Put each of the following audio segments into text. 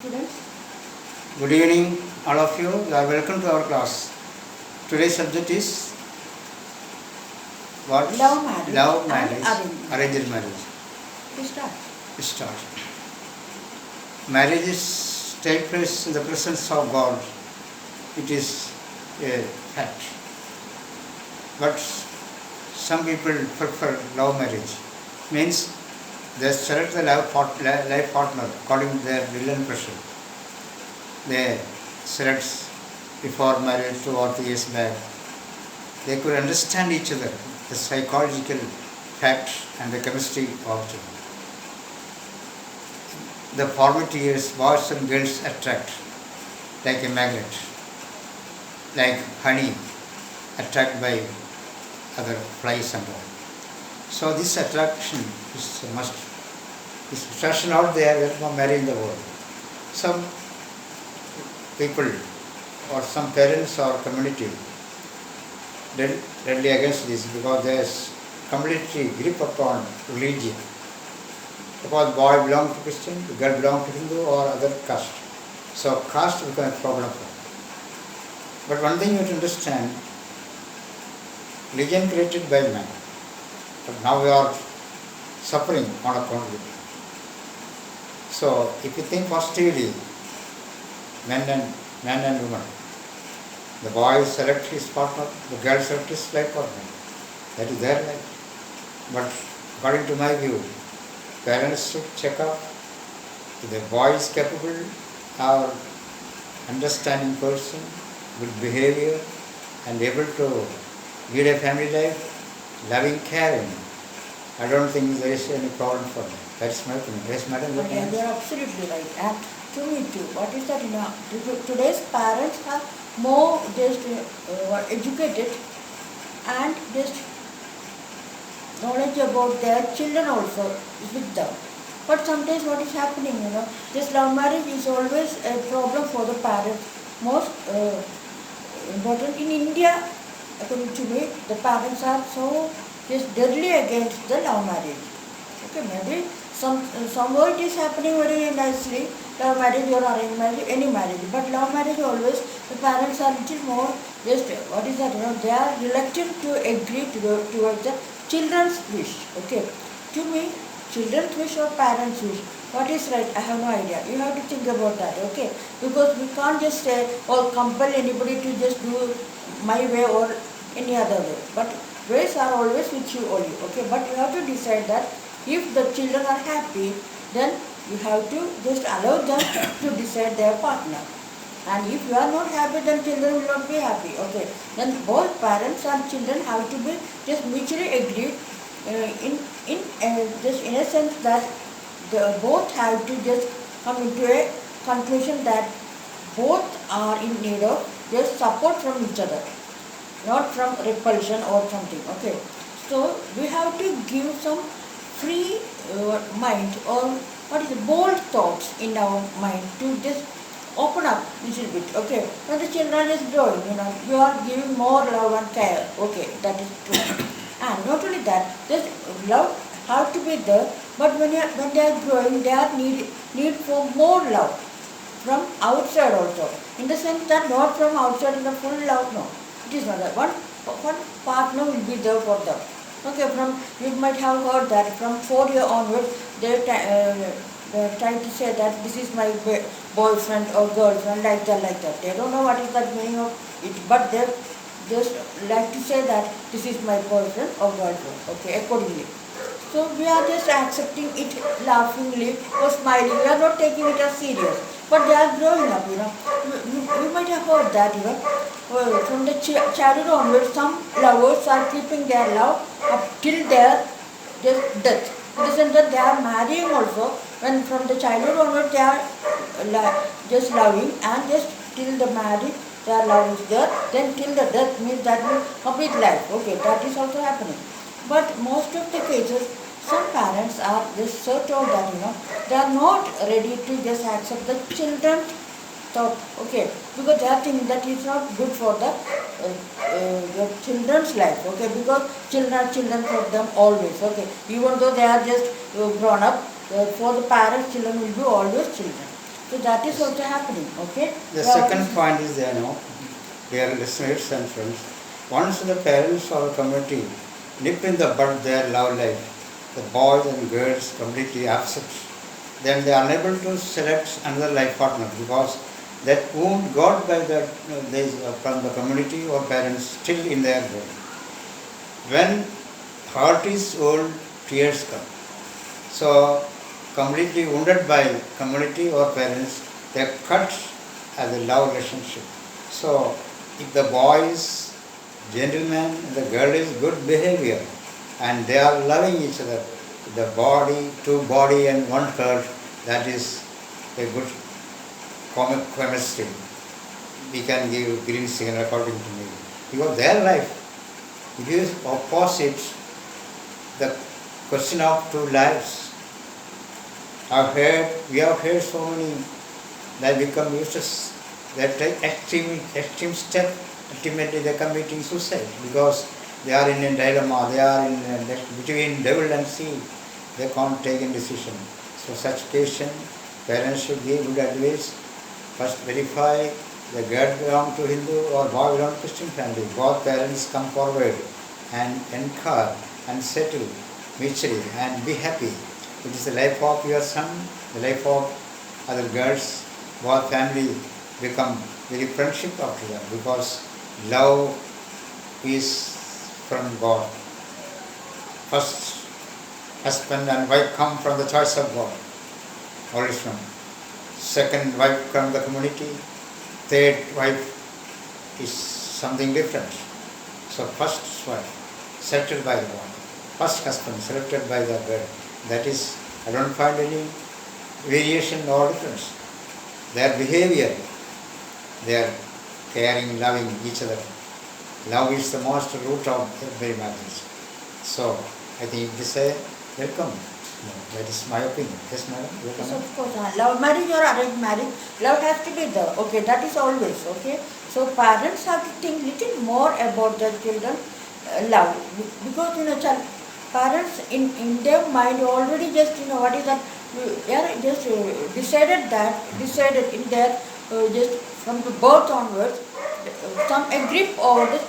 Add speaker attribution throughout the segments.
Speaker 1: Students,
Speaker 2: Good evening, all of you. You are welcome to our class. Today's subject is what?
Speaker 1: love marriage,
Speaker 2: Love
Speaker 1: and
Speaker 2: marriage, arranged marriage.
Speaker 1: We start.
Speaker 2: Start. Marriages take place in the presence of God. It is a fact. But some people prefer love marriage. Means they select the life partner according to their will and pleasure. They select before marriage 2 or 3 years back. They could understand each other, the psychological fact and the chemistry of each other. The formative years, boys and girls attract like a magnet, like honey attracted by other flies and all. So this attraction is a must. This attraction out there, there is no marriage in the world. Some people or some parents or community deadly against this because there is completely grip upon religion. Because boy belong to Christian, girl belong to Hindu or other caste. So caste becomes a problem for them. But one thing you have to understand, religion created by man. But now we are suffering on account of it. So if you think positively, man and woman, the boy select his partner, the girl select his life partner. That is their life. But according to my view, parents should check out if the boy is capable or understanding person, good behavior and able to lead a family life, loving, caring. I don't think there is any problem for them. That's my opinion. Yes, madam.
Speaker 1: Okay, you are absolutely right. And to me too, what is that? Today's parents are more just educated and just knowledge about their children also with them. But sometimes what is happening, this love marriage is always a problem for the parents. Most important in India, according to me, the parents are so just deadly against the love marriage. Okay, maybe somewhere it is happening very nicely, love marriage or arranged marriage, any marriage. But love marriage always, the parents are little more just, what is that, they are reluctant to agree towards the children's wish. Okay, to me, children's wish or parents' wish, what is right? I have no idea. You have to think about that, okay? Because we can't just say or compel anybody to just do my way or any other way. But ways are always with you only, okay? But you have to decide that if the children are happy, then you have to just allow them to decide their partner. And if you are not happy, then children will not be happy, okay? Then both parents and children have to be just mutually agreed just in a sense that both have to just come into a conclusion that both are in need of just support from each other, not from repulsion or something, okay? So we have to give some free mind or what is it, bold thoughts in our mind to just open up a little bit, okay? When the children is growing, you are giving more love and care, okay, that is true. And not only that, this love have to be there, but when they are growing, they are need for more love from outside also. In the sense that not from outside in the full love, no. It is not that. One partner will be there for them. Okay, you might have heard that from 4 years onwards, they try to say that this is my boyfriend or girlfriend, like that. They don't know what is the meaning of it, but they just like to say that this is my boyfriend or girlfriend, okay, accordingly. So we are just accepting it laughingly or smiling. We are not taking it as serious. But they are growing up, You might have heard that, from the childhood onwards, some lovers are keeping their love up till their just death. In the sense that they are marrying also, when from the childhood onwards they are just loving and just till the marriage their love is there, then till the death means that means complete life. Okay, that is also happening. But most of the cases, some parents are just so told that, they are not ready to just accept the children's thought, okay, because they are thinking that it's not good for the children's life, okay, because children are children for them always, okay, even though they are just grown up, for the parents, children will be always children. So that is also happening, okay?
Speaker 2: The
Speaker 1: Yeah, what
Speaker 2: second
Speaker 1: is-
Speaker 2: point is there now, dear listeners and friends, once the parents or community nip in the bud their love life, the boys and girls completely absent, then they are unable to select another life partner because that wound got by from the community or parents still in their brain. When heart is old, tears come. So, completely wounded by community or parents, they are cut as a love relationship. So, if the boy is gentleman and the girl is good behavior and they are loving each other, the body, two body and one heart, that is a good chemistry. We can give green signal according to me. Because their life, if you opposite the question of two lives, we have heard so many that become useless, that take extreme step, ultimately they committing suicide because they are in a dilemma, they are between devil and sea, they can't take a decision. So such patient, parents should give good advice, first verify the girl belong to Hindu or boy belong to Christian family. Both parents come forward and encourage and settle mutually and be happy. It is the life of your son, the life of other girls. Both family become very friendship after that because love is from God. First, husband and wife come from the choice of God, original. Second wife from the community. Third wife is something different. So first wife selected by the God. First husband selected by the girl. That is, I don't find any variation or difference. Their behavior, their caring, loving each other. Love is the most root of every marriage. So I think this is welcome. That is my opinion. Yes, madam.
Speaker 1: Yes, of course. Love marriage or arranged marriage, love has to be there. Okay, that is always okay. So parents have to think little more about their children love because parents in their mind already just what is that they are just decided in their just from the birth onwards some a grip over the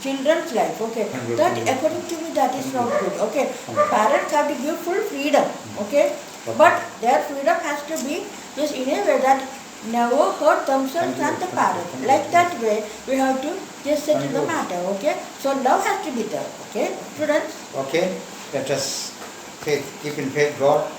Speaker 1: children's life. Okay, that according to me that is not good. Okay, parents have to give full freedom. Okay, but their freedom has to be just in a way that never hurt themselves and the parents. Like that way we have to just settle the matter. Okay, so love has to be there. Okay, students.
Speaker 2: Okay, let us keep in faith God.